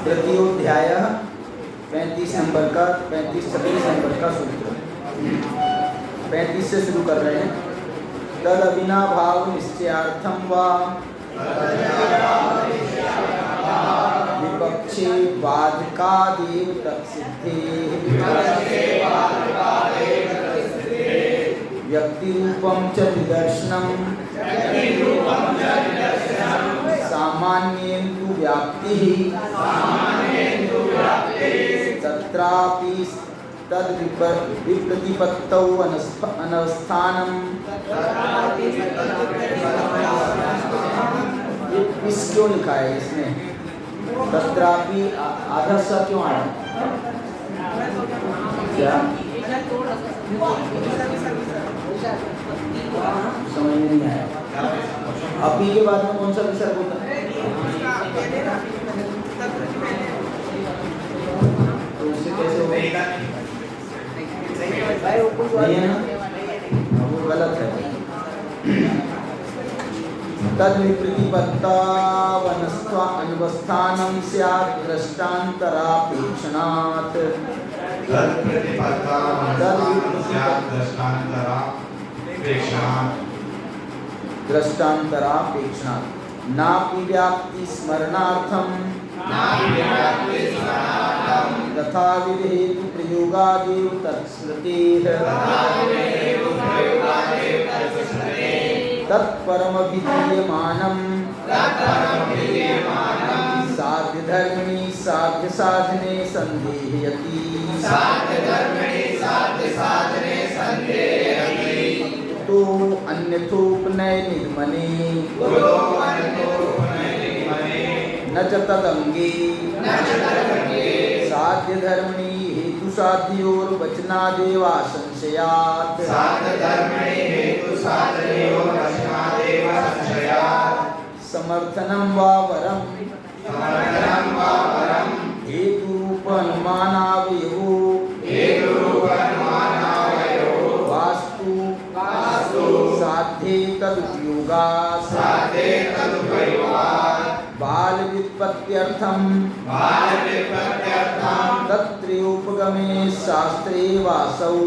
तृतीयोध्याय 35 number का 36 number का सूत्र 35 से शुरू कर रहे हैं। तद अविनाभाव निश्चयार्थम वा विपक्षे बाधकादेव तत्सिद्धेः व्यक्तिरूपं च निदर्शनं सामान्येन तु व्याप्तिः तत्रापि तद विप्रतिपत्तौ अनवस्थानं इस क्यों लिखा है इसमें? तत्रापि आधा सा क्यों आया? क्या समझ में नहीं आया? अपी के बाद में कौन सा विसर्ग होता है? तो उससे कैसे होगा? नहीं है ना? वो गलत है। तद विप्रतिपत्तावनवस्थानं स्यात् दृष्टान्तरापेक्षणात् दृष्टान्तरापेक्षणात् नापि व्याप्ति स्मरणार्थं तथा विधेतु प्रयोगादेव तत्स्मृतेः तत्परमभिधीयमानं साध्यधर्मिणी साध्यसाधने संदेहयति तो अन्यथोपनय निर्मने न च तदंगे साध्यधर्मिणी हेतु साध्योर्वचनादेवा संशयात् समर्थनं वा वरं हेतुरूपानुमानावयवो वास्तु साध्ये तदुपयोगात् बाल व्युत्पत्त्यर्थं तत्रयोपगमे शास्त्रे वासौ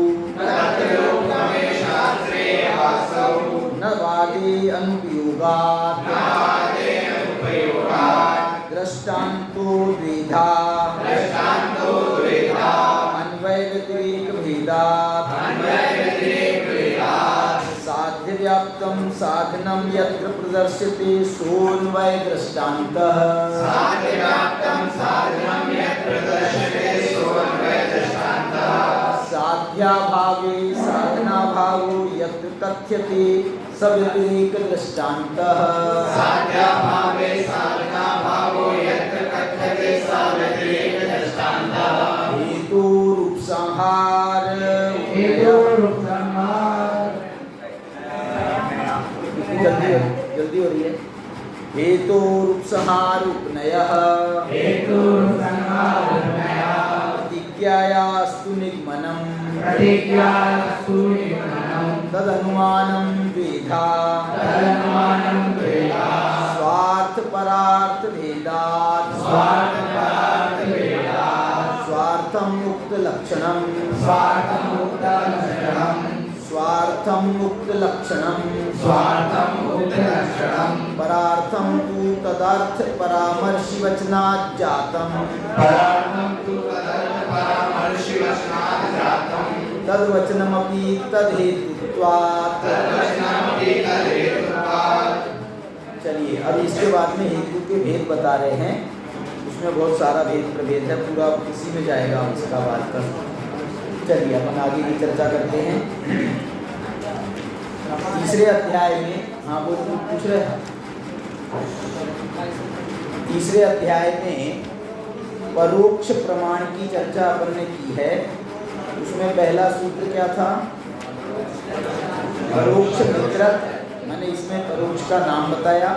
न वादे अनुपयोगात् दृष्टान्तो द्विधा अन्वय व्यतिरेक भेदात् साध्य व्याप्तं साधनं यत्र प्रदर्श्यते सोऽन्वय दृष्टान्तः साध्याभावे साधनाभावो यत्र कथ्यते स व्यतिरेक दृष्टान्तः हेतुरूपसंहार जल्दी हो रही है। हेतुरूपसंहार उपनयः प्रतिज्ञायास्तु निगमनं तदनुमानं द्विधा स्वार्थ परार्थ भेदात् स्वार्थं मुक्त लक्षणं परार्थं तु तदर्थ परामर्शि वचनात् जातम् तद्वचनमपि तद्हेतुत्वात्। चलिए अब इसके बाद में हेतु के भेद बता रहे हैं। उसमें बहुत सारा भेद प्रभेद है, पूरा इसी में जाएगा इसका बात का। चलिए अपन आगे की चर्चा करते हैं। तीसरे अध्याय में वो पूछ रहे हैं। तीसरे अध्याय में परोक्ष प्रमाण की चर्चा अपन ने की है। उसमें पहला सूत्र क्या था? परोक्ष मित्रत्व, मैंने इसमें परोक्ष का नाम बताया।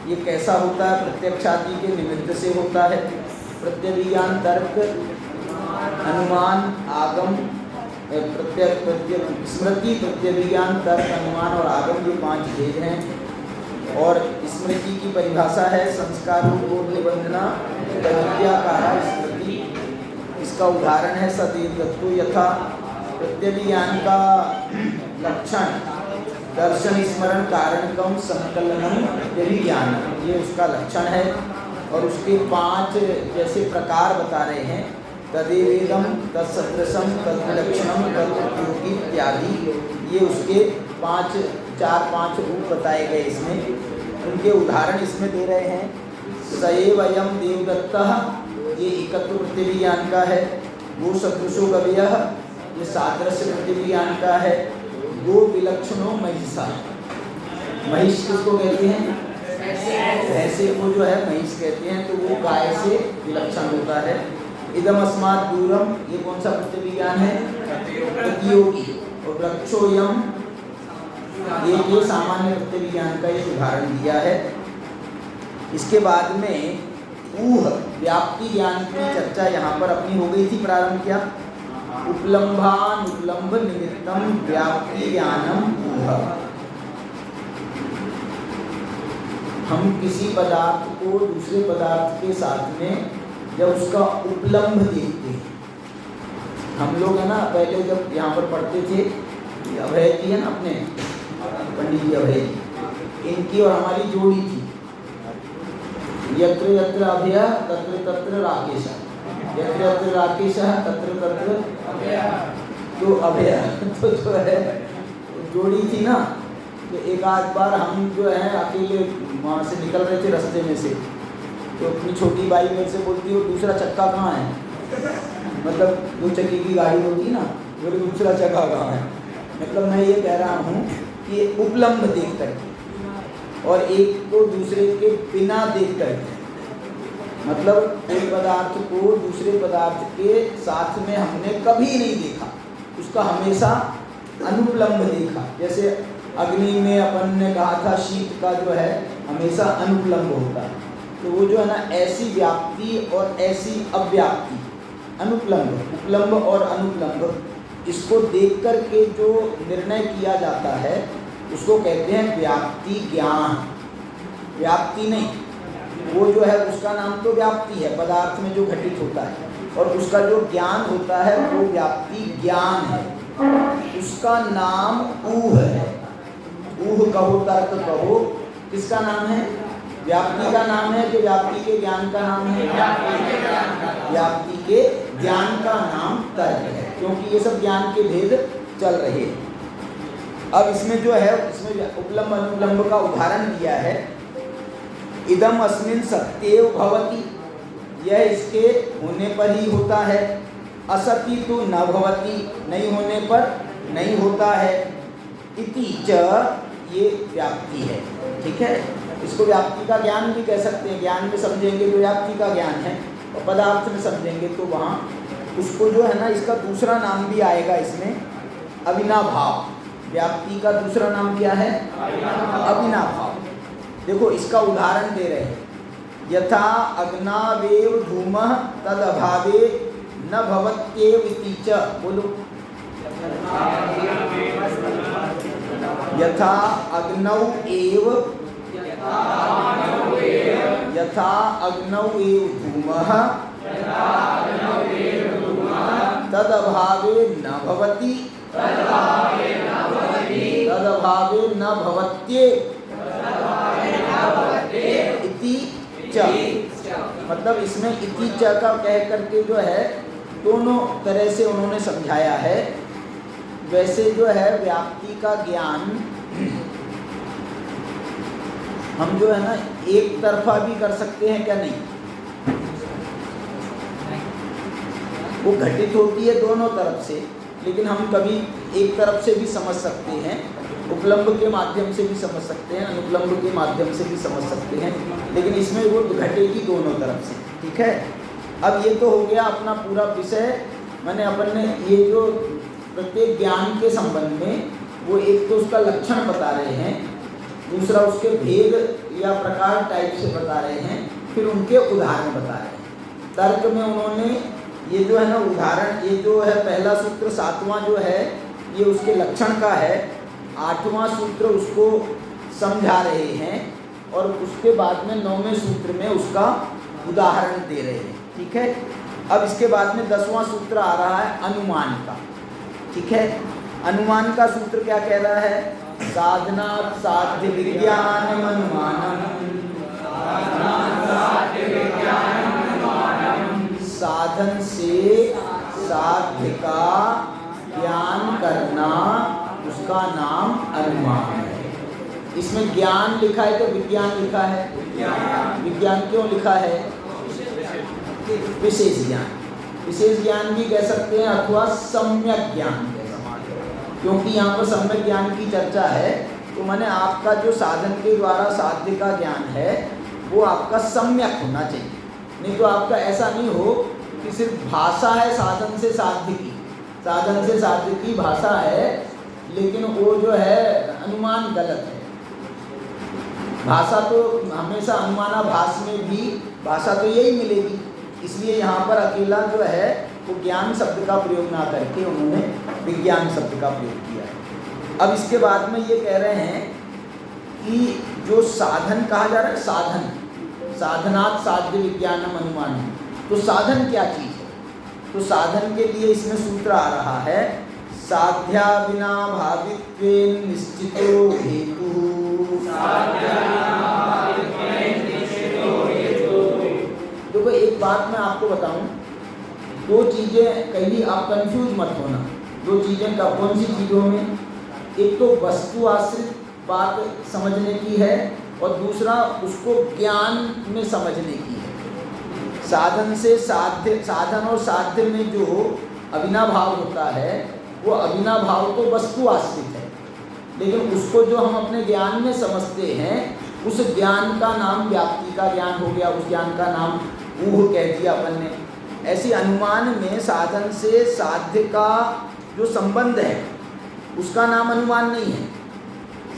ये कैसा होता है? प्रत्यक्षादि के निमित्त से होता है। प्रत्यभिज्ञान तर्क, अनुमान, आगम स्मृति, प्रत्यभिज्ञान, तर्क, अनुमान और आगम, ये 5 भेद हैं। और स्मृति की परिभाषा है संस्कारों को निबंधना प्रज्ञाकारा स्मृति। इसका उदाहरण है सदेवदत्तो यथा। प्रत्यभिज्ञान का लक्षण दर्शन, स्मरण, कारणकम, संकलनम, प्रत्यभिज्ञान, ये उसका लक्षण है। और उसके 5 जैसे प्रकार बता रहे हैं, तदेवेदम, तत्सदृशम, तद्विलक्षणम, तदुपयोगी इत्यादि। ये उसके 4-5 रूप बताए गए इसमें। उनके उदाहरण इसमें दे रहे हैं। सएवयम देवदत्तः, ये एकत्व प्रत्यभिज्ञान का है। वो सदृशो गव्यः, ये सादृश्य प्रत्यभिज्ञान का है। वो विलक्षणों महिषा, महिष किसको कहते हैं? भैंसे को जो है महिष कहते हैं, तो वो गाय से विलक्षण होता है। इदम अस्मात् दूरम, ये कौन सा प्रत्यभिज्ञान है? प्रतियोगी। और वृक्षोयम, ये सामान्य प्रत्यभिज्ञान का एक उदाहरण दिया है। इसके बाद में ऊह, व्याप्ति ज्ञान की चर्चा यहाँ पर अपनी हो गई थी। प्रारंभ क्या? उपलम्भान उपलम्भ निमित्तम व्याप्ति ज्ञानम ऊह। हम किसी पदार्थ को दूसरे पदार्थ के साथ में जब उसका उपलम्भ देखते हैं, हम लोग है ना पहले जब यहाँ पर पढ़ते थे, अभय जी है ना अपने पंडित जी अभय जी, इनकी और हमारी जोड़ी थी। यत्र यत्र अभय तत्र तत्र राकेश, यत्र यत्र राकेश तत्र तत्र अभय। तो अभय तो जो है जोड़ी थी ना। तो एक आध बार हम जो है अकेले वहाँ से निकल रहे थे रास्ते में से, तो अपनी छोटी बाई मेरे से बोलती हो दूसरा चक्का कहाँ है? मतलब 2 चक्की की गाड़ी होती ना, बोले दूसरा चक्का कहाँ है? मतलब मैं ये कह रहा हूँ कि उपलम्भ देख करके और एक को दूसरे के बिना देख करके, मतलब एक पदार्थ को दूसरे पदार्थ के साथ में हमने कभी नहीं देखा, उसका हमेशा अनुपलम्भ देखा। जैसे अग्नि में अपन ने कहा था शीत का जो है हमेशा अनुपलम्भ होता है। तो वो जो है ना ऐसी व्याप्ति और ऐसी अव्याप्ति, अनुपलम्भ, उपलम्भ और अनुपलम्भ, इसको देख कर के जो निर्णय किया जाता है उसको कहते हैं व्याप्ति ज्ञान। व्याप्ति नहीं, वो जो है उसका नाम तो व्याप्ति है, पदार्थ में जो घटित होता है, और उसका जो ज्ञान होता है वो व्याप्ति ज्ञान है। उसका नाम ऊह है। ऊह कहो, तर्क कहो, किसका नाम है? व्याप्ति का नाम है कि व्याप्ति के ज्ञान का नाम है? व्याप्ति के ज्ञान का नाम तर्क है, क्योंकि ये सब ज्ञान के भेद चल रहे हैं। अब इसमें जो है, इसमें उपलम्भ अनुपलम्भ का उदाहरण दिया है। इदम अस्मिन् सत्येव भवति, यह इसके होने पर ही होता है। असति तो न भवति, नहीं होने पर नहीं होता है। इति च, ये व्याप्ति है। ठीक है, इसको व्याप्ति का ज्ञान भी कह सकते हैं। ज्ञान में समझेंगे तो व्याप्ति का ज्ञान है, और पदार्थ में समझेंगे तो वहाँ उसको जो है ना, इसका दूसरा नाम भी आएगा इसमें, अविनाभाव। व्याप्ति का दूसरा नाम क्या है? अविनाभाव। देखो इसका उदाहरण दे रहे हैं। यथा अग्नावेव धूमः तद अभावे न भवत्येव इति च। बोलो। यथा अग्नौ एव, यथा अग्नौ एव धूमः तद अभावे न भवति, तद अभावे न भवत्येव इति च। मतलब इसमें इति च का कह करके जो है दोनों तरह से उन्होंने समझाया है। वैसे जो है व्याप्ति का ज्ञान हम जो है ना एक तरफा भी कर सकते हैं क्या? नहीं, वो घटित होती है दोनों तरफ से, लेकिन हम कभी एक तरफ से भी समझ सकते हैं, उपलम्भ के माध्यम से भी समझ सकते हैं, अनुपलम्भ के माध्यम से भी समझ सकते हैं, लेकिन इसमें वो घटेगी दोनों तरफ से। ठीक है, अब ये तो हो गया अपना पूरा विषय। मैंने अपन ने ये जो प्रत्येक ज्ञान के संबंध में, वो एक तो उसका लक्षण बता रहे हैं, दूसरा उसके भेद या प्रकार टाइप से बता रहे हैं, फिर उनके उदाहरण बता रहे हैं। तर्क में उन्होंने ये जो है ना उदाहरण, ये जो है पहला सूत्र 7वां जो है ये उसके लक्षण का है, 8वां सूत्र उसको समझा रहे हैं और उसके बाद में 9वें सूत्र में उसका उदाहरण दे रहे हैं। ठीक है, अब इसके बाद में 10वां सूत्र आ रहा है अनुमान का। ठीक है, अनुमान का सूत्र क्या कह रहा है? साधनात् साध्य विज्ञानम अनुमानम, साधन से साध्य का ज्ञान करना, उसका नाम अनुमान है। इसमें ज्ञान लिखा है तो विज्ञान लिखा है? विज्ञान क्यों लिखा है? विशेष ज्ञान, विशेष ज्ञान भी कह सकते हैं अथवा सम्यक ज्ञान, क्योंकि यहाँ पर सम्यक ज्ञान की चर्चा है। तो माने आपका जो साधन के द्वारा साध्य का ज्ञान है वो आपका सम्यक होना चाहिए। नहीं तो आपका ऐसा नहीं हो कि सिर्फ भाषा है साधन से साध्य की, साधन से साध्य की भाषा है लेकिन वो जो है अनुमान गलत है। भाषा तो हमेशा अनुमानाभास में भी भाषा तो यही मिलेगी, इसलिए यहाँ पर अकेला जो है वो ज्ञान शब्द का प्रयोग ना करके उन्होंने विज्ञान शब्द का प्रयोग किया है। अब इसके बाद में ये कह रहे हैं कि जो साधन कहा जा रहा है, साधन, साधनात् साध्य विज्ञानम अनुमानम, तो साधन क्या चीज़ है? तो साधन के लिए इसमें सूत्र आ रहा है साध्या बिना भावित्वेन निश्चितो हेतु। देखो एक बात मैं आपको बताऊं, दो चीज़ें कहीं आप कंफ्यूज मत होना। दो चीज़ें का कौन सी चीज़ों में? एक तो वस्तु आश्रित बात समझने की है और दूसरा उसको ज्ञान में समझने की है। साधन से साध्य, साधन और साध्य में जो अविनाभाव होता है वो अविनाभाव तो वस्तु आश्रित है, लेकिन उसको जो हम अपने ज्ञान में समझते हैं उस ज्ञान का नाम व्याप्ति का ज्ञान हो गया, उस ज्ञान का नाम ऊह कह दिया अपन ने। ऐसे अनुमान में साधन से साध्य का जो संबंध है उसका नाम अनुमान नहीं है।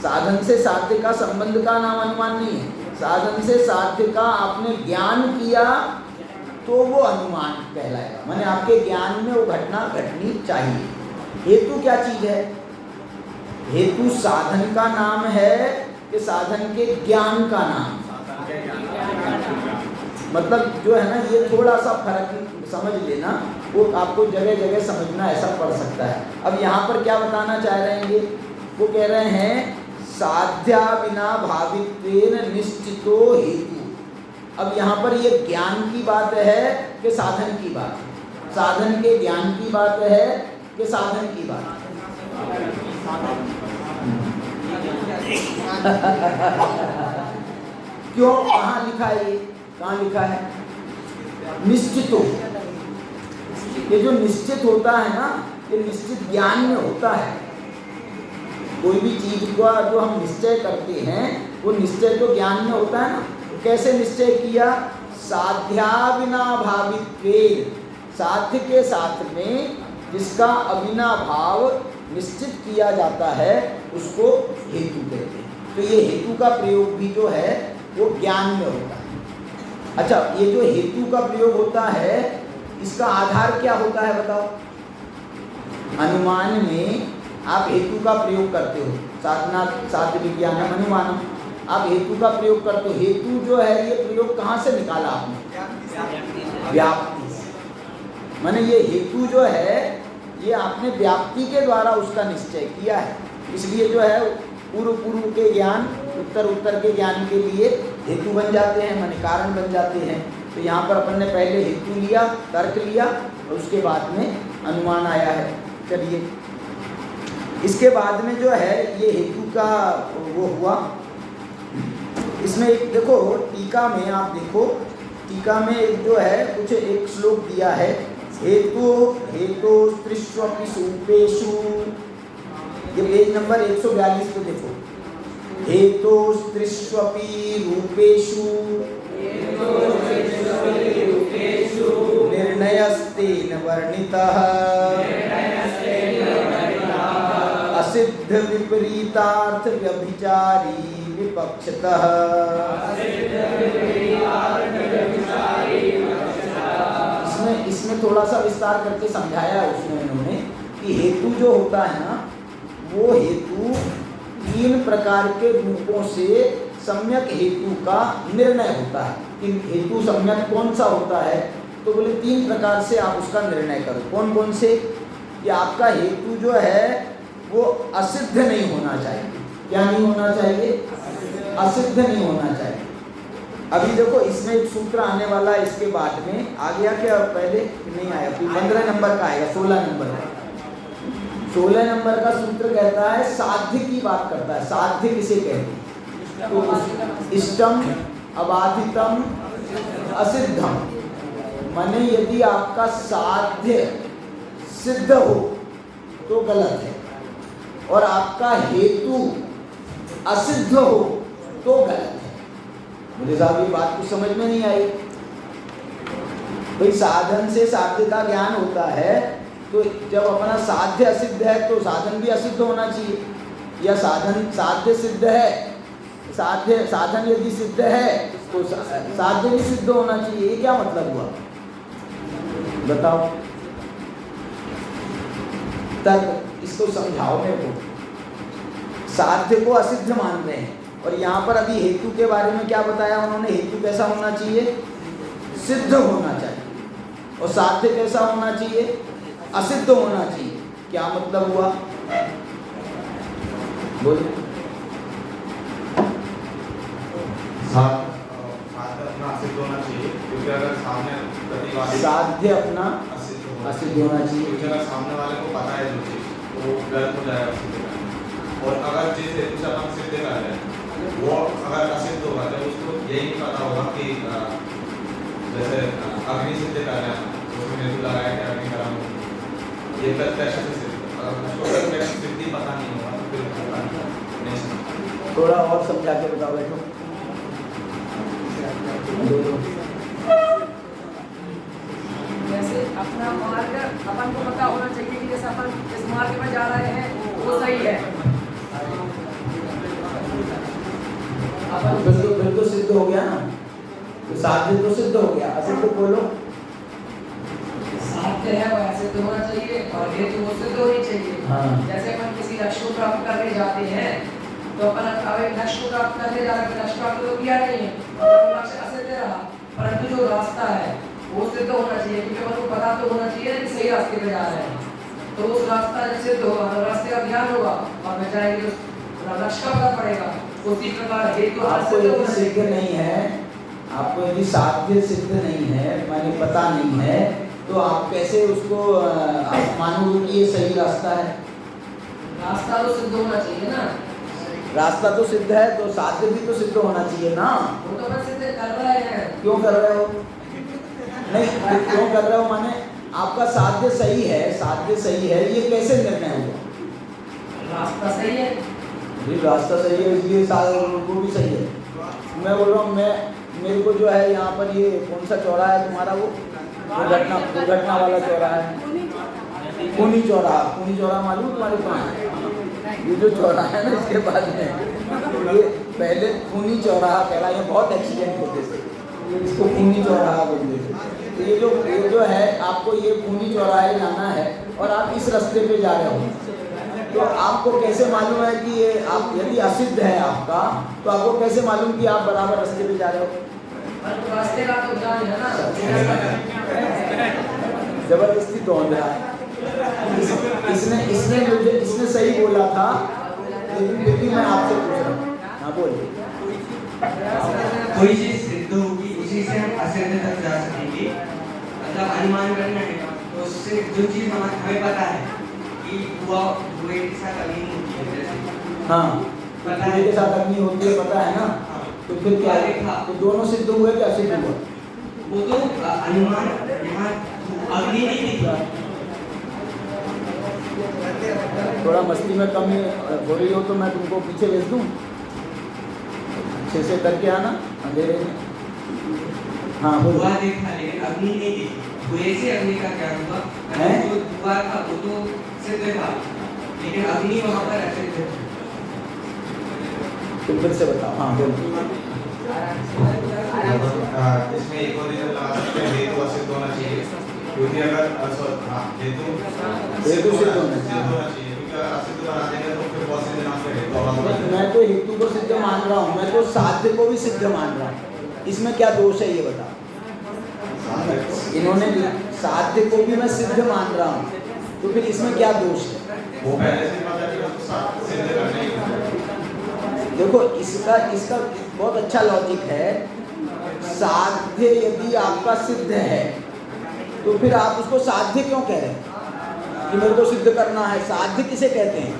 साधन से साध्य का संबंध का नाम अनुमान नहीं है। साधन से साध्य का आपने ज्ञान किया तो वो अनुमान कहलाएगा, माने आपके ज्ञान में वो घटना घटनी चाहिए। हेतु क्या चीज़ है? हेतु साधन का नाम है कि साधन के ज्ञान का नाम? मतलब जो है ना ये थोड़ा सा फर्क समझ लेना, वो आपको जगह जगह समझना ऐसा पड़ सकता है। अब यहाँ पर क्या बताना चाह रहे हैं ये? वो कह रहे हैं साध्या बिना भावित्वेन निश्चितो हेतु। अब यहाँ पर ये ज्ञान की बात है कि साधन की बात? साधन के ज्ञान की बात है कि साधन की बात? क्यों, कहाँ लिखा है ये? कहाँ लिखा है? निश्चितो। ये जो निश्चित होता है ना, ये निश्चित ज्ञान में होता है। कोई भी चीज का जो हम निश्चय करते हैं वो निश्चय तो ज्ञान में होता है ना। तो कैसे निश्चय किया? साध्या बिना भावित्वेन, साध्य के साथ में जिसका अविनाभाव निश्चित किया जाता है उसको हेतु कहते हैं। तो ये हेतु का प्रयोग भी जो है वो ज्ञान में होता है। अच्छा, ये जो हेतु का प्रयोग होता है इसका आधार क्या होता है बताओ? अनुमान में आप हेतु का प्रयोग करते हो, साधना साध्य विज्ञानम अनुमानम, आप हेतु का प्रयोग करते हो। हेतु जो है ये प्रयोग कहाँ से निकाला आपने? व्याप्ति से। माने ये हेतु जो है ये आपने व्याप्ति के द्वारा उसका निश्चय किया है, इसलिए जो है पूर्व के ज्ञान उत्तर के ज्ञान के लिए हेतु बन जाते हैं, माने कारण बन जाते हैं। तो यहाँ पर अपन ने पहले हेतु लिया, तर्क लिया और उसके बाद में अनुमान आया है। चलिए इसके बाद में जो है ये हेतु का वो हुआ। इसमें एक देखो टीका में, आप देखो टीका में एक जो है कुछ एक श्लोक दिया है, हेतु हेतु त्रिष्वपि सूपेषु, ये पेज नंबर 142 पे देखो। हेतु त्रिष्वपि रूपेषु निर्णयस्तेन वर्णितः असिद्ध विपरीतार्थ व्यभिचारी विपक्षतः। इसमें इस इसमें थोड़ा सा विस्तार करके समझाया है उसमें इन्होंने कि हेतु जो होता है ना, वो हेतु 3 प्रकार के रूपों से सम्यक हेतु का निर्णय होता है। कि हेतु सम्यक कौन सा होता है, तो बोले 3 प्रकार से आप उसका निर्णय करो। कौन कौन से? कि आपका हेतु जो है वो असिद्ध नहीं होना चाहिए। क्या नहीं होना चाहिए? असिद्ध नहीं होना चाहिए। अभी देखो इसमें एक सूत्र आने वाला है, इसके बाद में आ गया क्या? पहले नहीं आया, फिर 15 नंबर का आएगा, 16 नंबर का। 16 नंबर का सूत्र कहता है, साध्य की बात करता है। साध्य किसे कहते हैं? तो इष्टम, अबाधितम, असिद्धम। माने यदि आपका साध्य सिद्ध हो तो गलत है, और आपका हेतु असिद्ध हो तो गलत है। मुझे साहब ये बात कुछ समझ में नहीं आई। भाई साधन से साध्य का ज्ञान होता है, तो जब अपना साध्य असिद्ध है तो साधन भी असिद्ध होना चाहिए, या साधन साध्य सिद्ध है, साधन यदि सिद्ध है तो साध्य भी सिद्ध होना चाहिए। ये क्या मतलब हुआ? बताओ, तर्क इसको समझाओ मेरे को। साध्य को असिद्ध मान रहे हैं, और यहाँ पर अभी हेतु के बारे में क्या बताया उन्होंने? हेतु कैसा होना चाहिए? सिद्ध होना चाहिए। और साध्य कैसा होना चाहिए? असिद्ध होना चाहिए। क्या मतलब हुआ? बोलो। साध्य अपना असिद्ध होना चाहिए, क्योंकि अगर सामने प्रतिवादी साध्य अपना असिद्ध होना चाहिए, क्योंकि अगर सामने वाले को पता है जो चीज, तो वो गलत हो जाएगा सिद्ध करना। और अगर जिस हेतु से अपन सिद्ध कर रहे हैं वो अगर असिद्ध होगा, जब उसको यही नहीं पता होगा कि जैसे अग्नि सिद्ध कर रहे हैं, उसमें हेतु लगाया कि अग्नि गर्म होगी, ये प्रत्यक्ष से सिद्ध। अगर उसको प्रत्यक्ष सिद्धि पता नहीं होगा तो फिर नहीं समझ। थोड़ा और समझा के बताओ बैठो। जैसे अपना मार्ग अपन को पता होना चाहिए कि जैसे अपन इस मार्ग में जा रहे हैं वो सही है। अपन फिर तो सिद्ध हो गया ना, तो साध्य तो सिद्ध हो गया। असिद्ध बोलो। साध्य है वो ऐसे तो होना चाहिए, और हेतु वो सिद्ध होनी चाहिए। हाँ। जैसे अपन किसी लक्ष्य को प्राप्त करने जाते हैं, तो अपन अब लक्ष्य को प्राप्त करने जा रहे हैं, लक्ष्य प्राप्त तो किया नहीं है, और लक्ष्य असिद्ध रहा, परंतु जो रास्ता है वो सिद्ध होना चाहिए, क्योंकि अपन को पता तो होना चाहिए कि सही रास्ते पे जा रहे हैं। तो उस रास्ता सिद्ध होगा, रास्ते का ज्ञान होगा, और मैं चाहेंगे लक्ष्य का पता पड़ेगा। उसी प्रकार हेतु आपको यदि सिद्ध नहीं है, आपको यदि साध्य सिद्ध नहीं है, माने पता नहीं है, तो आप कैसे उसको आप मानोगे कि ये सही रास्ता है? रास्ता तो सिद्ध होना चाहिए ना। रास्ता तो सिद्ध है, तो साध्य भी तो सिद्ध होना चाहिए ना। वो तो अपन सिद्ध कर रहे हैं। क्यों कर रहे हो? नहीं, क्यों कर रहे हो? माने आपका साध्य सही है, साध्य सही है, ये कैसे निर्णय हुआ? रास्ता सही है। जी रास्ता सही है, इसलिए वो भी सही है। मैं बोल रहा हूँ, मेरे को जो है यहाँ पर ये कौन सा चौराहा है तुम्हारा? वो दुर्घटना वाला चौराहा है, खूनी चौराहा मालूम तुम्हारे पास? ये जो चौराहा है ना, इसके बाद में ये पहले खूनी चौराहा कहला। ये बहुत एक्सीडेंट होते थे, इसको खूनी चौराहा बोलते थे। तो ये जो है, आपको ये खूनी चौराहे जाना है और आप इस रास्ते पे जा रहे हो, तो आपको कैसे मालूम है कि ये आप यदि असिद्ध है आपका, तो आपको कैसे मालूम कि आप बराबर रास्ते पे जा रहे हो? रास्ते का तो ज्ञान है ना। जबरदस्ती दौड़ रहा है। इसने सही बोला था, लेकिन मैं आपसे पूछ रहा हूँ। हाँ बोलिए। कोई चीज सिद्ध होगी, उसी से हम असिद्ध तक जा सकेंगे। मतलब अनुमान करना है, तो उससे जो चीज हमें पता है कि हुए के साथ अग्नि होती है, जैसे हाँ, पता है के साथ अग्नि होती है, पता है ना। तो फिर क्या देखा? तो दोनों सिद्ध हुए कि असिद्ध हुए? वो तो अनुमान, यहाँ अग्नि नहीं दिखा। थोड़ा मस्ती में कमी हो रही हो तो मैं तुमको पीछे भेज दूँ, अच्छे से करके आना अंधेरे में। हाँ हुआ देखा, लेकिन अग्नि नहीं दिखी। तो ऐसे अग्नि का क्या हुआ? जो हुआ था वो तो सिद्ध था, लेकिन अग्नि वहाँ पर असिद्ध है। तुम फिर से बताओ। हाँ बोलो। इसमें एक और रीजन लगा सकते हैं, हेतु असिद्ध होना चाहिए। क्योंकि अगर हेतु सिद्ध होना चाहिए। क्योंकि अगर असिद्ध बना देंगे तो फिर बहुत से नाम से हेतु आवाज मैं तो हेतु को सिद्ध मान रहा हूँ, मैं तो साध्य को भी सिद्ध मान रहा हूँ। इसमें क्या दोष है ये बताओ। इन्होंने साध्य को भी मैं सिद्ध मान रहा हूँ, तो फिर इसमें क्या दोष है? वो पहले से पता है कि सिद्ध करने ही। देखो इसका बहुत अच्छा लॉजिक है। साध्य यदि आपका सिद्ध है तो फिर आप उसको साध्य क्यों कह रहे हैं कि मेरे को सिद्ध करना है? साध्य किसे कहते हैं?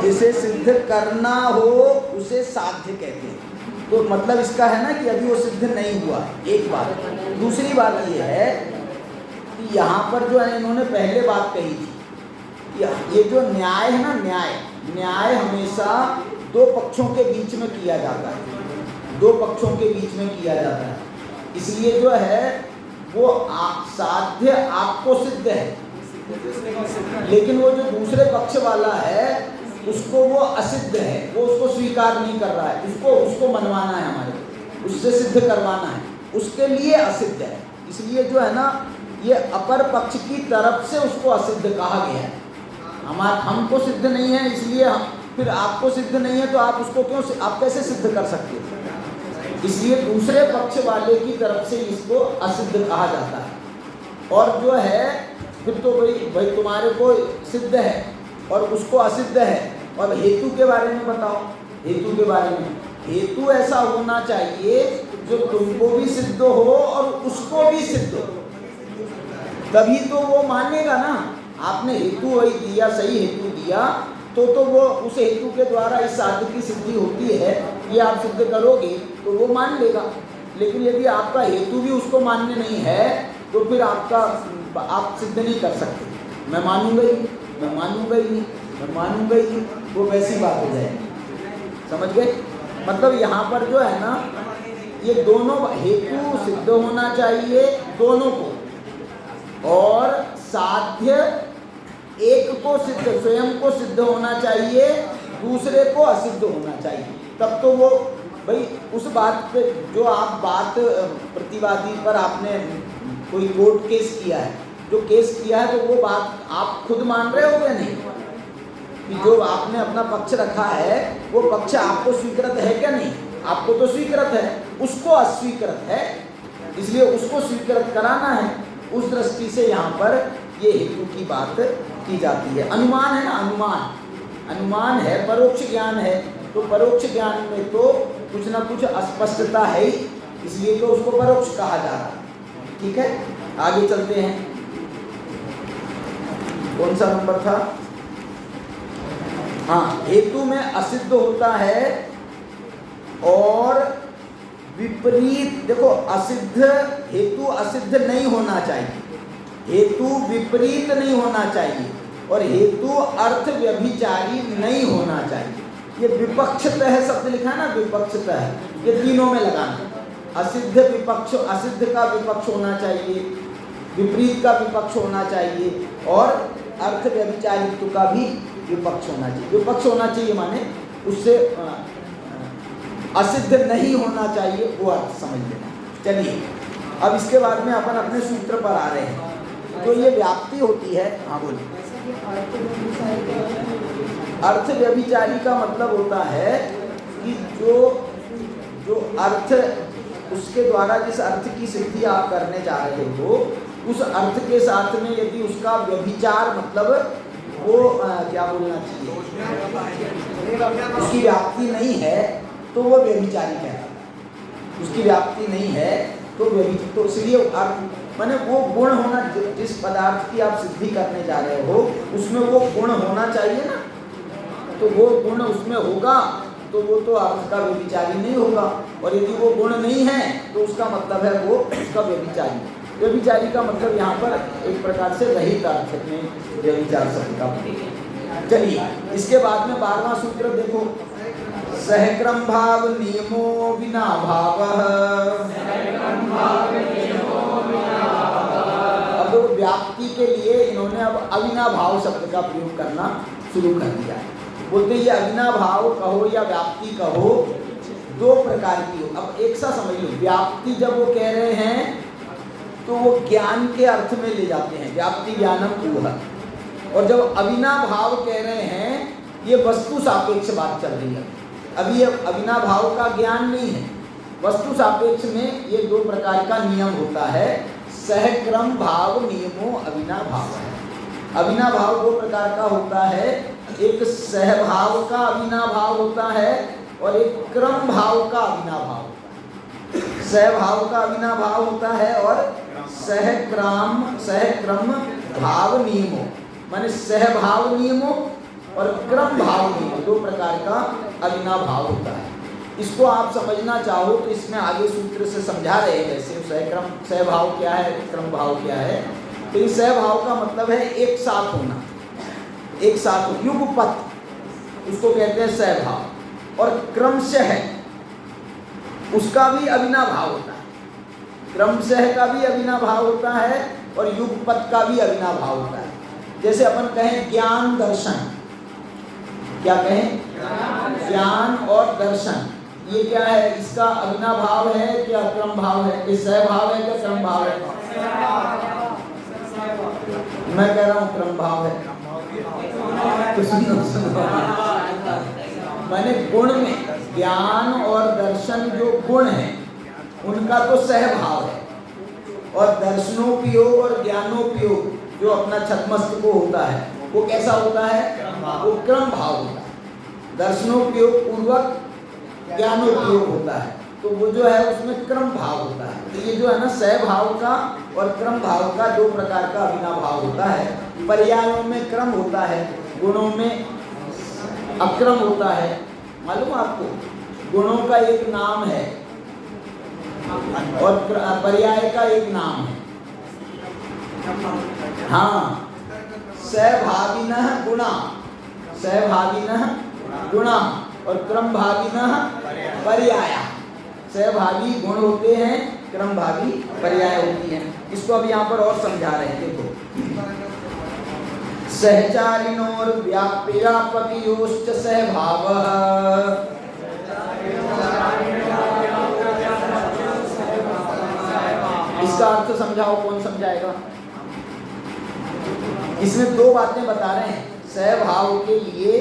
जिसे सिद्ध करना हो उसे साध्य कहते हैं। तो मतलब इसका है ना कि अभी वो सिद्ध नहीं हुआ, एक बात। दूसरी बात ये है कि यहाँ पर जो है इन्होंने पहले बात कही थी कि ये जो न्याय है ना, न्याय हमेशा दो पक्षों के बीच में किया जाता है, दो पक्षों के बीच में किया जाता है। इसलिए जो है वो साध्य आपको सिद्ध है, लेकिन वो जो दूसरे पक्ष वाला है उसको वो असिद्ध है, वो उसको स्वीकार नहीं कर रहा है, उसको मनवाना है, हमारे उससे सिद्ध करवाना है, उसके लिए असिद्ध है। इसलिए जो है ना ये अपर पक्ष की तरफ से उसको असिद्ध कहा गया है। हमको सिद्ध नहीं है, इसलिए फिर आपको सिद्ध नहीं है तो आप उसको क्यों, आप कैसे सिद्ध कर सकते हो? इसलिए दूसरे पक्ष वाले की तरफ से इसको असिद्ध कहा जाता है। और जो है फिर तो भाई तुम्हारे को सिद्ध है और उसको असिद्ध है। और हेतु के बारे में बताओ, हेतु के बारे में, हेतु ऐसा होना चाहिए जो तुमको भी सिद्ध हो और उसको भी सिद्ध हो, तभी तो वो मानेगा ना। आपने हेतु वही दिया, सही हेतु दिया, तो वो उस हेतु के द्वारा इस साध्य की सिद्धि होती है, ये आप सिद्ध करोगे तो वो मान लेगा। लेकिन यदि आपका हेतु भी उसको मान्य नहीं है तो फिर आप सिद्ध नहीं कर सकते। मैं मानूंगा ही नहीं, वो वैसी बात हो जाएगी। समझ गए? मतलब यहाँ पर जो है ना ये दोनों हेतु सिद्ध होना चाहिए दोनों को, और साध्य एक को सिद्ध, स्वयं को सिद्ध होना चाहिए, दूसरे को असिद्ध होना चाहिए। तब तो वो भाई उस बात पे जो आप बात प्रतिवादी पर आपने कोई कोर्ट केस किया है, जो केस किया है तो वो बात आप खुद मान रहे हो या नहीं कि जो आपने अपना पक्ष रखा है वो पक्ष आपको स्वीकृत है क्या नहीं? आपको तो स्वीकृत है, उसको अस्वीकृत है, इसलिए उसको स्वीकृत कराना है। उस दृष्टि से यहाँ पर ये हेतु की बात की जाती है। अनुमान है ना, अनुमान है, परोक्ष ज्ञान है, तो परोक्ष ज्ञान में तो कुछ ना कुछ अस्पष्टता है ही, इसलिए तो उसको परोक्ष कहा जा रहा है। ठीक है, आगे चलते हैं। कौन सा नंबर था? हाँ, हेतु में असिद्ध होता है और विपरीत। देखो असिद्ध, हेतु असिद्ध नहीं होना चाहिए, हेतु विपरीत नहीं होना चाहिए, और हेतु अर्थ व्यभिचारी नहीं होना चाहिए। ये विपक्षतः शब्द लिखा है ना, विपक्षतः, ये तीनों में लगाना। असिद्ध विपक्ष, असिद्ध का विपक्ष होना चाहिए, विपरीत का विपक्ष होना चाहिए, और अर्थ व्यभिचारित्व का भी विपक्ष होना चाहिए। विपक्ष होना चाहिए माने उससे असिद्ध नहीं होना चाहिए, वो अर्थ समझ लेना। चलिए अब इसके बाद में अपन अपने सूत्र पर आ रहे हैं। तो ये व्याप्ति होती है। हाँ बोलिए। अर्थ व्यभिचारी का मतलब होता है कि जो अर्थ, उसके द्वारा जिस अर्थ की सिद्धि आप करने जा रहे हो, उस अर्थ के साथ में यदि उसका व्यभिचार, मतलब वो क्या बोलना चाहिए, उसकी व्याप्ति नहीं है तो वो व्यभिचारी कहलाता है। उसकी व्याप्ति नहीं है तो व्यभिचारी, तो इसलिए अर्थ माने वो गुण होना, जिस पदार्थ की आप सिद्धि करने जा रहे हो उसमें वो गुण होना चाहिए ना, तो वो गुण उसमें होगा तो वो तो अर्थ का व्यभिचारी नहीं होगा। और यदि वो गुण नहीं है तो उसका मतलब है वो उसका व्यभिचारी। व्यभिचारी का मतलब यहाँ पर एक प्रकार से रहित अर्थ में व्यभिचार शब्द का प्रयोग। चलिए इसके बाद में 12वां सूत्र देखो, सहक्रम भाव नियमो विना भाव। अब व्याप्ति के लिए इन्होंने अब अविनाभाव शब्द का प्रयोग करना शुरू कर दिया। बोलते ये अविनाभाव कहो या व्याप्ति कहो, दो प्रकार की हो। अब एक सा समझ लो, व्याप्ति जब वो कह रहे हैं तो वो ज्ञान के अर्थ में ले जाते हैं, व्याप्ति ज्ञानम ऊह। और जब अविनाभाव कह रहे हैं, ये वस्तु सापेक्ष बात चल रही है। अभी ये अविनाभाव का ज्ञान नहीं है। वस्तु सापेक्ष में ये दो प्रकार का नियम होता है, सहक्रम भाव नियमो अविनाभाव है। अविनाभाव दो प्रकार का होता है, एक सहभाव का अविनाभाव होता है और एक क्रम भाव का अविनाभाव होता है। सहभाव का अविनाभाव होता है और सहक्रम भाव नियमो, माने सहभाव नियमो और क्रम भाव नियमो, दो प्रकार का अविनाभाव होता है। इसको आप समझना चाहो तो इसमें आगे सूत्र से समझा रहे हैं, वैसे सहभाव क्या है, क्रम भाव क्या है। तो इस सहभाव का मतलब है एक साथ होना, एक साथ हो, युगपत, उसको कहते हैं सहभाव। और क्रमशः उसका भी अविनाभाव होता है, क्रमशः का भी अविनाभाव होता है और युगपत का भी अविनाभाव होता है। जैसे अपन कहें ज्ञान दर्शन, क्या कहें, ज्ञान और दर्शन, ये क्या है, इसका अविनाभाव है क्या क्रम भाव है, ये सहभाव है क्या क्रम भाव है? मैं कह रहा हूँ क्रम भाव है। मैंने गुण में ज्ञान और दर्शन जो गुण है उनका तो सहभाव है, और दर्शनोपयोग और ज्ञानोपयोग जो अपना छद्मस्त को होता है वो कैसा होता है, वो क्रम भाव होता है। दर्शनोपयोग पूर्वक ज्ञानोपयोग होता है, तो वो जो है उसमें क्रम भाव होता है। तो ये जो है ना, सहभाव का और क्रम भाव का दो प्रकार का अविनाभाव होता है। पर्यायों में क्रम होता है, गुणों में अक्रम होता है। मालूम आपको, गुणों का एक नाम है और पर्याय का एक नाम है। हाँ, सहभागिनः गुणा, सहभागिनः गुणा और क्रमभागिनः पर्याया। सहभागी गुण होते हैं, क्रमभागी पर्याय होती हैं। इसको अब यहाँ पर और समझा रहे हैं, देखो। सहचारिणोर व्याप्यापकियोश्च सहभावः, इसका अर्थ समझाओ, कौन समझाएगा? इसमें दो बातें बता रहे हैं सहभाव के लिए,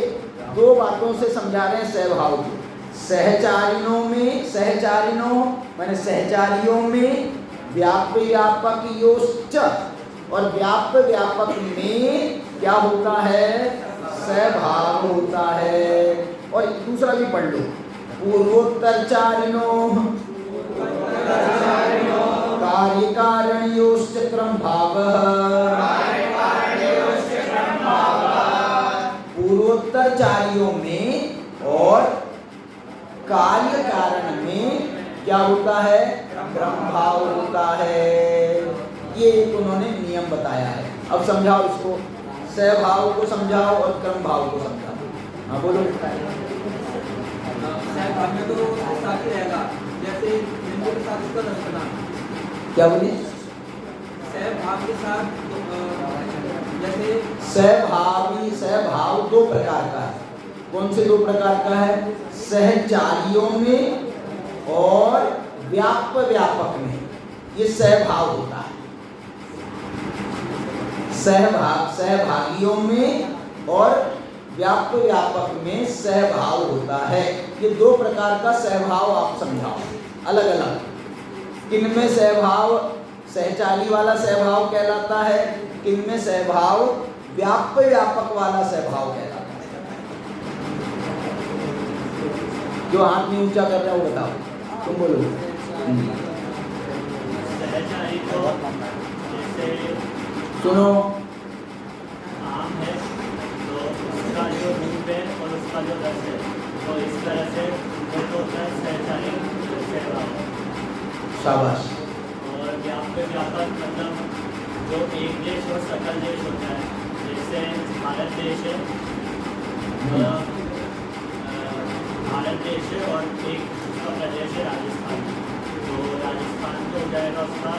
दो बातों से समझा रहे हैं सहभाव को। सहचारिणों में, सहचारिणों माने सहचारियों में, व्याप्यापकियोश्च और व्याप्य व्यापक में क्या होता है, सहभाव होता है। और दूसरा भी पढ़ लो, पूर्वोत्तरचारिणों कार्यकारणयोश्च क्रम भावः, पूर्वोत्तरचारियों में और कार्य कारण में क्या होता है, क्रम भाव होता है। ये एक उन्होंने नियम बताया है। अब समझाओ इसको, सहभाव को समझाओ और क्रम भाव को समझाओ। हाँ बोलो। सहभाव में तो साथ ही रहेगा, जैसे हिंदू के साथ उसका दर्शना। क्या बोलिए? सहभाव के साथ जैसे सहभावी, सहभाव दो प्रकार का है। कौन से दो प्रकार का है? सहचारियों में और व्याप्य व्यापक में, ये सहभाव होता है। सहभागियों में और व्याप्य व्यापक में सहभाव होता है। ये दो प्रकार का सहभाव आप समझाओ अलग अलग। किनमें सहभाव सहचारी वाला सहभाव कहलाता है, किनमें सहभाव व्याप्य व्यापक वाला सहभाव कहलाता है। जो हाथ में ऊंचा कर रहा है वो बताओ, तुम बोलो। सहचारी को जैसे सुनो, आम है तो उसका जो रूप है और उसका जो रस है, तो इस तरह से वो तो होता है सहचारी सहभाव। शाबाश। और व्याप्य व्यापक मतलब जो एक देश और सकल देश होता है, जैसे भारत देश है, भारत देश है और एक उसका प्रदेश है राजस्थान। तो राजस्थान तो हो जाएगा उसका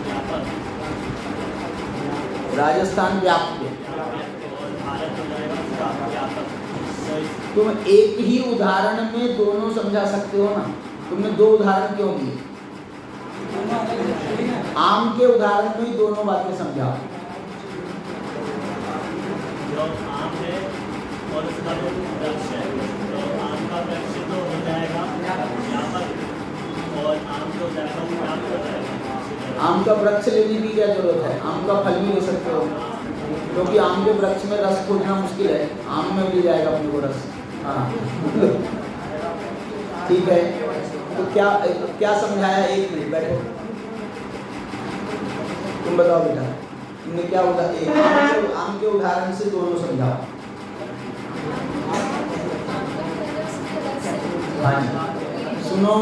व्यापक, राजस्थान व्याप्य, और भारत हो जाएगा उसका व्यापक। तो तुम एक ही उदाहरण में दोनों समझा सकते हो ना? तुमने दो उदाहरण क्यों दिए? आम के उदाहरण में ही दोनों बातें समझाओ। जो आम है और उसका जो वृक्ष है, तो आम का वृक्ष तो हो जाएगा व्यापक और आम तो व्यापक प्राप्त हो जाएगा। आम का वृक्ष लेने की क्या जरूरत है, आम का फल भी ले सकते हो, क्योंकि आम के वृक्ष में रस खोजना मुश्किल है, आम में मिल जाएगा अपने को रस। हाँ ठीक है, तो क्या समझाया, एक मिनट बैठो, तुम बताओ बेटा, तुमने क्या आम के उदाहरण से दोनों समझाओ। हाँ जी, सुनो,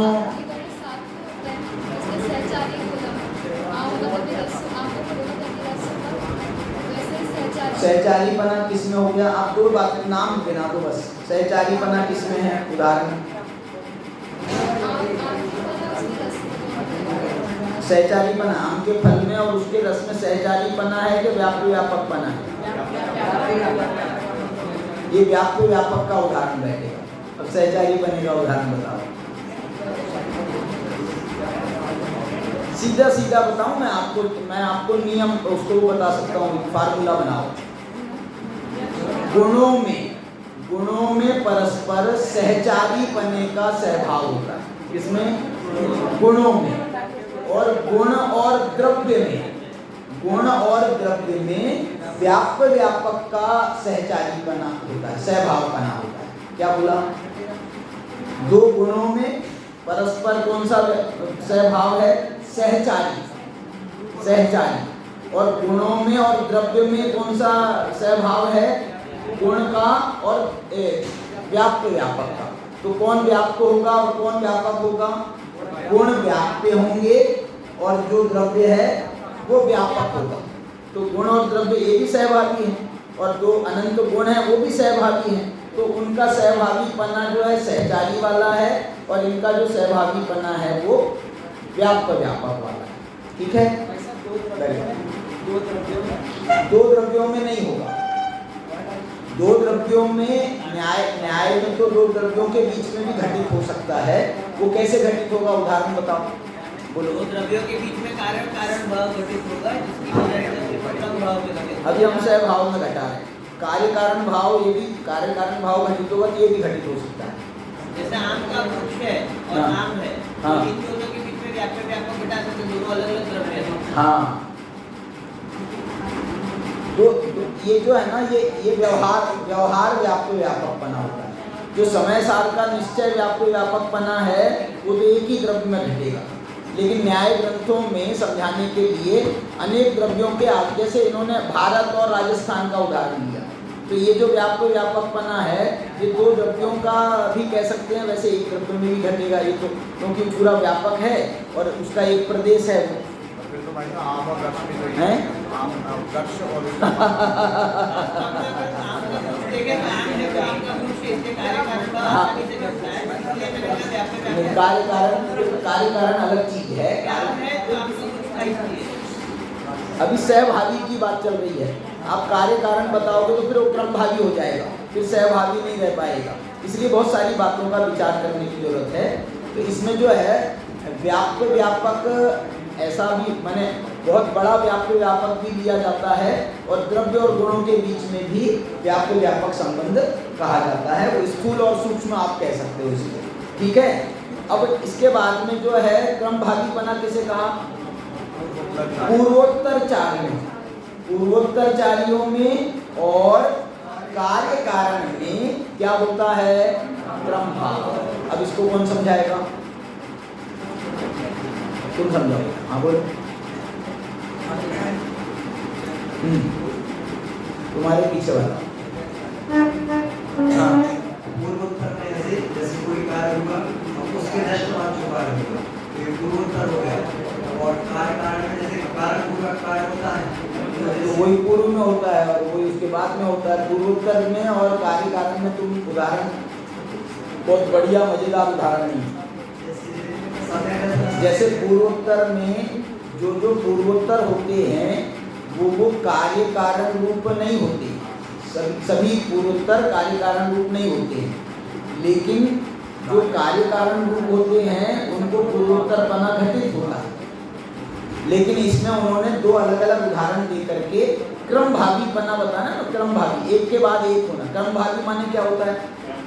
सहचारीपना किसमें हो गया, आप दो बात नाम गिना दो बस। सहचारीपना किसमें है, उदाहरण। सहचारीपना आम के फल में और उसके रस में सहचारीपना है कि व्यापकपना है? ये व्यापक का उदाहरण बैठेगा। अब सहचारीपने का उदाहरण बताओ, सीधा सीधा बताऊं, मैं आपको नियम उसको बता सकता हूँ, फार्मूला बनाओ। गुणों में परस्पर सहचारीपने का सहभाव होता है, किसमें, गुणों में, और गुण और द्रव्य में व्यापक का सहचारीपना होता है, सहभावपना होता है। क्या बोला, दो गुणों में परस्पर कौन सा सहभाव है, सहचारी, और गुणों में और द्रव्य में कौन सा सहभाव है, गुण का और व्यापक का। तो कौन व्यापक होगा और कौन व्यापक होगा, गुण व्याप्य होंगे और जो द्रव्य है वो व्यापक होगा। तो गुण और द्रव्य ये भी सहभागी हैं, और जो अनंत गुण है वो भी सहभागी हैं, तो उनका सहभागीपना जो है सहचारी वाला है, और इनका जो सहभागीपना है वो व्यापक वाला है। ठीक है, दो द्रव्यों में नहीं होगा, दो द्रव्यों में न्याय में तो दो द्रव्यों के बीच में भी घटित हो सकता है। वो कैसे घटित होगा, उदाहरण बताओ, बोलो। दो द्रव्यों के बीच में कारण भाव घटित होगा, जिसकी वजह से परम भाव में घटित। अभी हम सहभाव में घटा रहे हैं, कार्य कारण भाव, ये भी कार्य कारण भाव घटित होगा, ये भी घटित हो सकता है। जैसे आम का वृक्ष है और हाँ। आम है, हाँ। तो इन दोनों के बीच में व्यापक घटा सकते, दोनों अलग अलग द्रव्य हैं। हाँ, तो ये जो है ना, ये व्यवहार व्यापकपना होता है। जो समय सार का निश्चय व्यापकपना है वो तो एक ही द्रव्य में घटेगा, लेकिन न्याय ग्रंथों में समझाने के लिए अनेक द्रव्यों के जैसे इन्होंने भारत और राजस्थान का उदाहरण दिया, तो ये जो व्यापकपना है ये दो द्रव्यों का भी कह सकते हैं, वैसे एक द्रव्य में भी घटेगा ये तो, क्योंकि पूरा व्यापक है और उसका एक प्रदेश है वो। आम और वृक्ष में तो हैं? आम वृक्ष और कार्य कारण अलग चीज है। अभी सहभागी की बात चल रही है, आप कार्य कारण बताओगे तो फिर वो क्रमभागी हो जाएगा, फिर सहभागी नहीं रह पाएगा। इसलिए बहुत सारी बातों का विचार करने की जरूरत है। तो इसमें जो है व्यापक ऐसा भी माने बहुत बड़ा व्यापक भी लिया जाता है, और द्रव्य और गुणों के बीच में भी व्यापक संबंध कहा जाता है। वो स्थूल और सूक्ष्म आप कह सकते हो इसको। ठीक है, अब इसके बाद में जो है क्रमभागीपना किसे कहा, पूर्वोत्तरचारियों में और कार्य कारण में क्या होता है, क्रम भाग। अब इसको कौन समझाएगा, तुम समझाओ। हाँ बोलो। तुम्हारे पीछे वाला। हाँ, पूर्वोत्तर में जैसे कोई कार्य हुआ और उसके दशमान जो कार्य होगा ये पूर्वोत्तर हो गया, और कार्य कारण में जैसे कारण पूर्वक कार्य होता है तो वही पूर्व में होता है और वही उसके बाद में होता है। पूर्वोत्तर में और कार्य कारण में तुम उदाहरण बहुत बढ़िया मजेदार उदाहरण नहीं, जैसे पूर्वोत्तर में जो पूर्वोत्तर होते हैं वो कार्य कारण रूप नहीं होते, सभी पूर्वोत्तर कार्य कारण रूप नहीं होते हैं, लेकिन जो कार्य कारण रूप होते हैं उनको पूर्वोत्तरपना घटित होता है। लेकिन इसमें उन्होंने दो अलग अलग उदाहरण दे करके क्रम भावीपना बताना ना, क्रम भावी, एक के बाद एक होना। क्रम भावी माने क्या होता है?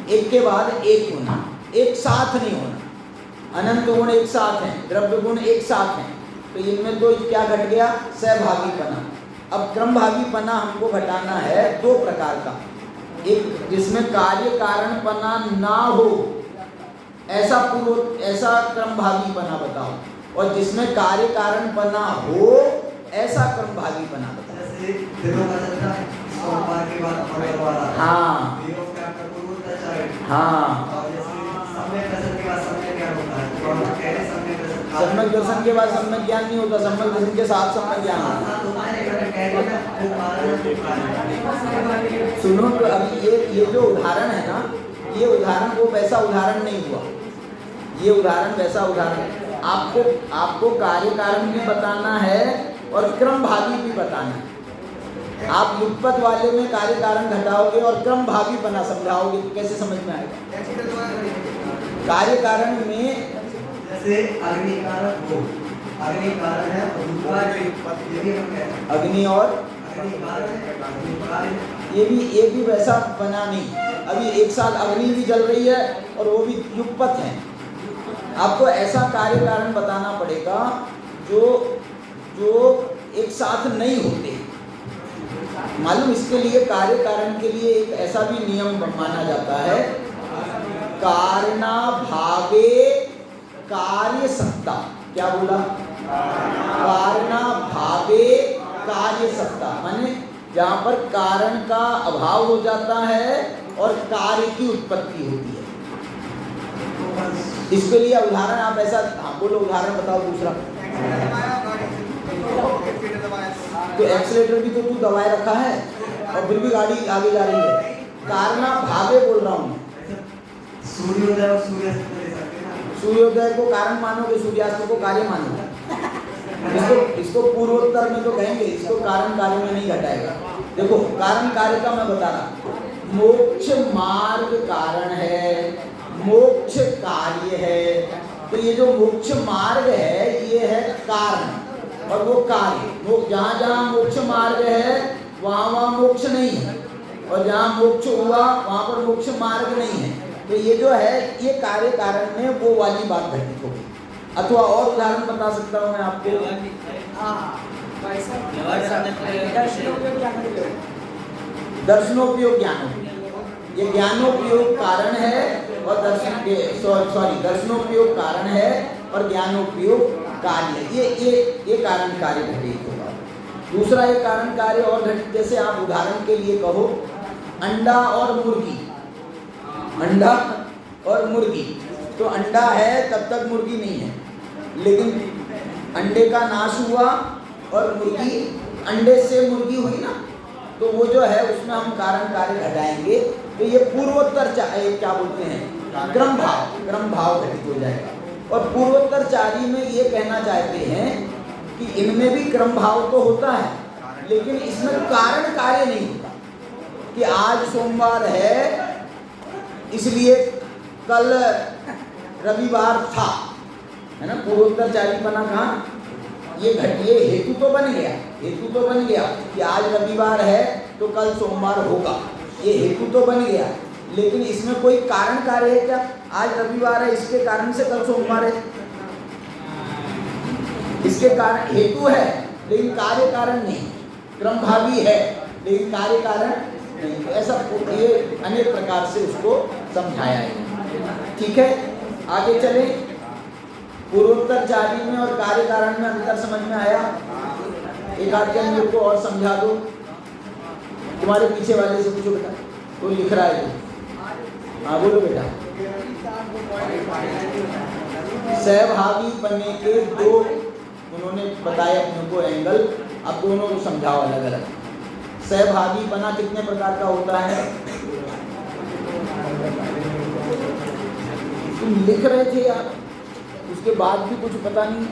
एक के बाद एक होना, एक साथ नहीं होना। अनंत गुण एक साथ हैं, द्रव्य गुण एक साथ हैं, तो इनमें तो क्या घट गया? सहभावीपना। अब क्रम भावीपना हमको घटाना है दो प्रकार का, एक जिसमें कार्य कारणपना ना हो ऐसा क्रम भावीपना बताओ, और जिसमें कार्य कारणपना हो ऐसा क्रम भावीपना बताओ। जैसे दिनों का चलता है, सोमवार के बाद मंगलवार वाला, हाँ दिनों का आपका पूर्वोत्तर, हाँ, और जैसे सम्यक दर्शन के बाद सम्यक ज्ञान होता है, तो हम कह रहे हैं सम्यक दर्शन सम्यक दर्शन के बाद सम्यक ज्ञान नहीं होता, सम्यक दर्शन के साथ सम्यक ज्ञान होता है। सुनो तो अभी ये जो उदाहरण है ना, ये उदाहरण वो वैसा उदाहरण नहीं हुआ, ये उदाहरण वैसा उदाहरण आपको कार्य कारण भी बताना है और क्रम भावी भी बताना है। आप युगपत वाले में कार्य कारण घटाओगे और क्रम भावी बना समझाओगे तो कैसे समझ में आएगा? कार्य कारण में जैसे अग्नि कारण हो, अग्नि कारण है और दूसरा ये भी हम कहते हैं अग्नि और अग्नि कारण है, ये भी वैसा बना नहीं। अभी एक साथ अग्नि भी जल रही है और वो भी युगपत है। आपको ऐसा कार्य कारण बताना पड़ेगा जो एक साथ नहीं होते। मालूम, इसके लिए कार्य कारण के लिए एक ऐसा भी नियम माना जाता है, कारणा भावे कार्य सत्ता। क्या बोला? कारणा भावे कार्य सत्ता, माने जहाँ पर कारण का अभाव हो जाता है और कार्य की उत्पत्ति होती है। इसके लिए उदाहरण आप ऐसा, हाँ बोलो, उदाहरण बताओ दूसरा। तो एक्सीलेटर भी तो तू दबाए रखा है और फिर भी गाड़ी आगे जा रही है। कारणा भावे बोल रहा हूँ। सूर्योदय और सूर्यास्त को ले सकते हैं ना? सूर्योदय को कारण मानोगे, सूर्यास्त को कार्य मानोगे। इसको पूर्वोत्तर में तो कहेंगे, इसको कारण कार्य में नहीं घटाएगा। देखो कारण कार्य का मैं बता रहा, मोक्ष मार्ग कारण है, मोक्ष कार्य है। तो ये जो मोक्ष मार्ग है ये है कारण और वो कार्य। जहाँ जहाँ मोक्ष मार्ग है वहाँ मोक्ष नहीं है, और जहाँ मोक्ष हुआ वहाँ पर मोक्ष मार्ग नहीं है। तो ये जो है ये कार्य कारण में वो वाली बात घटित हो गई। अथवा और उदाहरण बता सकता हूँ मैं आपको। दर्शनोपयोग ज्ञानोपयोग, ये ज्ञानोपयोग कारण है और दर्शनोपयोग कारण है और ज्ञानोपयोग कार्य। ये कारण कार्य घटित होगा। दूसरा एक कारण कार्य और घटित, जैसे आप उदाहरण के लिए कहो अंडा और मुर्गी, अंडा और मुर्गी। तो अंडा है तब तक मुर्गी नहीं है, लेकिन अंडे का नाश हुआ और मुर्गी, अंडे से मुर्गी हुई ना, तो वो जो है उसमें हम कारण कार्य घटाएंगे। तो ये पूर्वोत्तर क्या बोलते हैं, क्रम भाव घटित हो जाएगा। और पूर्वोत्तर चारी में ये कहना चाहते हैं कि इनमें भी क्रम भाव तो होता है, लेकिन इसमें कारण कार्य नहीं होता कि आज सोमवार है इसलिए कल रविवार था, है ना। पूर्वोत्तर चारीपना कहाँ, ये हेतु तो बन गया कि आज रविवार है तो कल सोमवार होगा, ये हेतु तो बन गया, लेकिन इसमें कोई कारण कार्य है क्या? आज रविवार है इसके कारण से कल सोमवार है, इसके कारण हेतु है लेकिन कार्य कारण नहीं। क्रम भावी है लेकिन कार्य कारण नहीं। तो ऐसा ये अनेक प्रकार से उसको समझाया है। ठीक है, आगे चले। पूर्वोत्तर चारी में और कार्य कारण में अंतर समझ में आया? एक आध के अंदर को और समझा दो। तुम्हारे पीछे वाले से पूछो बेटा, कोई लिख रहा है? हाँ बोलो बेटा। सहभागी बनने के दो उन्होंने बताए अपने को एंगल, अब दोनों को समझाओ अलग अलग। सहभागी बना कितने प्रकार का होता है? तुम लिख रहे थे यार, उसके बाद भी कुछ पता नहीं।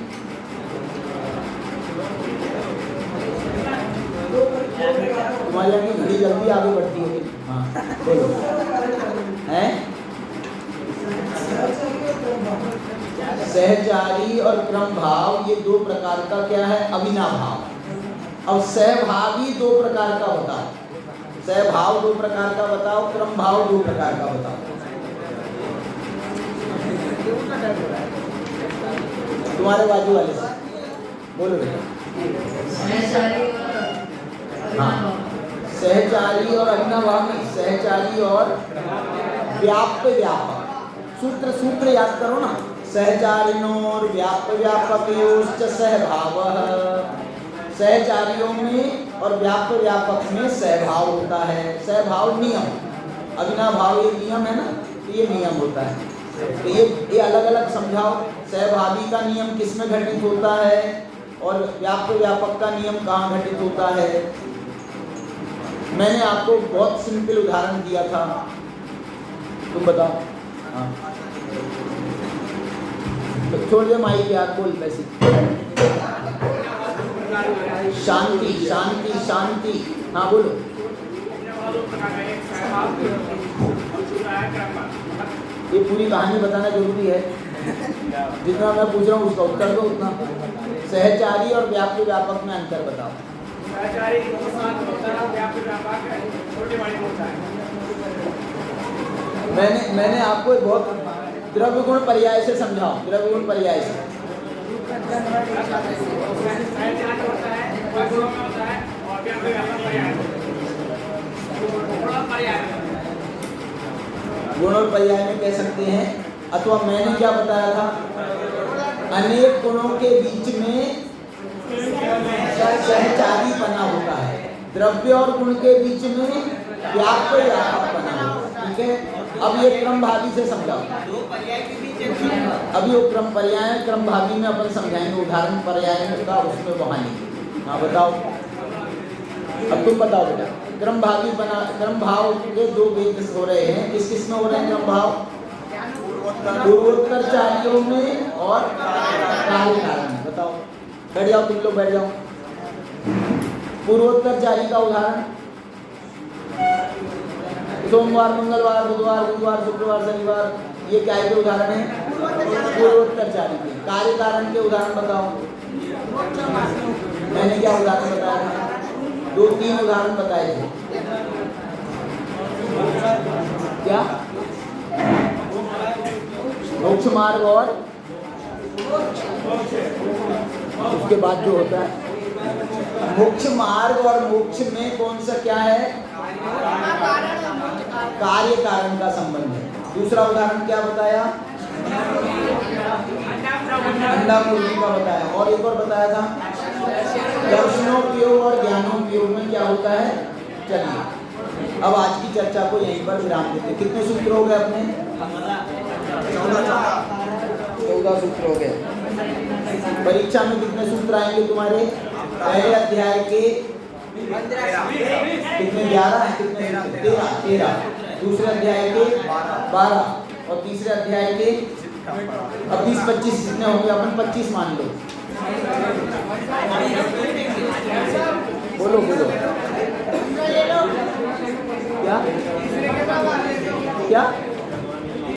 तुम्हारी अपनी घड़ी जल्दी आगे बढ़ती होगी। हाँ बोलो। हैं सहचारी और क्रम भाव ये दो प्रकार का क्या है? अविनाभाव। अब सहभावी दो प्रकार का बताओ, सहभाव दो प्रकार का बताओ, क्रम भाव दो प्रकार का बताओ। तुम्हारे बाजू वाले से बोलो बेटा। हाँ, सहचारी और अविनाभाव नहीं, सहचारी और व्याप्य व्यापक। सूत्र याद करो ना, सहचारिणोर व्याप्य व्यापकयोश्च सहभावः। सहचारियों में और व्याप्य व्यापक में सहभाव होता है। सहभाव नियम, अविनाभाव ये नियम है ना, तो ये नियम होता है। तो ये अलग अलग समझाओ, सहभावी का नियम किस में घटित होता है और व्याप्य व्यापक का नियम कहाँ घटित होता है। मैंने आपको बहुत सिंपल उदाहरण दिया था, तुम बताओ। हाँ, तो छोड़ दे माइक यार, बोल वैसे। शांति शांति शांति, हाँ बोलो। ये पूरी कहानी बताना जरूरी है, जितना मैं पूछ रहा हूँ उसका उत्तर दो उतना। सहचारी और व्याप्य व्यापक में अंतर बताओ। सहचारी व्याप्य व्यापक छोटे बड़े होता है। मैंने आपको एक बहुत द्रव्य गुण पर्याय से समझाओ, द्रव्य गुण पर्याय से। गुण और पर्याय में कह सकते हैं, अथवा मैंने क्या बताया था, अनेक गुणों के बीच में सहचारी बना होता है, द्रव्य और गुण के बीच में व्याप्य व्यापक बना होता है। ठीक है, अब ये क्रम भावी से समझाओ। अभी वो क्रम पर्याय, क्रम भावी में अपन समझाएंगे, उदाहरण पर्याय में का उसमें वहां नहीं। हाँ बताओ, अब तुम बताओ बेटा। क्रम भावी बना, क्रम भाव के दो भेद हो रहे हैं, किस किस में हो रहे हैं क्रम भाव? पूर्वोत्तर चारियों में और कार्य कारण में। बताओ, बैठ जाओ तुम लोग, बैठ जाओ। पूर्वोत्तर चारी का उदाहरण, सोमवार मंगलवार बुधवार गुरुवार शुक्रवार शनिवार, ये क्या के उदाहरण है? पूर्वोत्तर चारी के। कार्य कारण के उदाहरण बताओ। मैंने क्या उदाहरण बताया था? 2-3 उदाहरण बताए थे। क्या? मोक्ष मार्ग और उसके बाद जो होता है मोक्ष मार्ग, और मोक्ष में कौन सा क्या है? कार्य कारण का संबंध है। दूसरा उदाहरण क्या बताया? अंडा मुर्गी का बताया, और एक और बताया था दर्शनोपयोग और ज्ञानोपयोग में क्या होता है। चलिए अब आज की चर्चा को यहीं पर विराम देते हैं। कितने सूत्र हो गए अपने? 14 सूत्र हो गए। परीक्षा में कितने सूत्र आएंगे तुम्हारे? पहले अध्याय के कितने? 11 है। कितने? 13। दूसरे अध्याय के 12 और तीसरे अध्याय के अब 20-25 कितने होंगे? अपन 25 मान लो।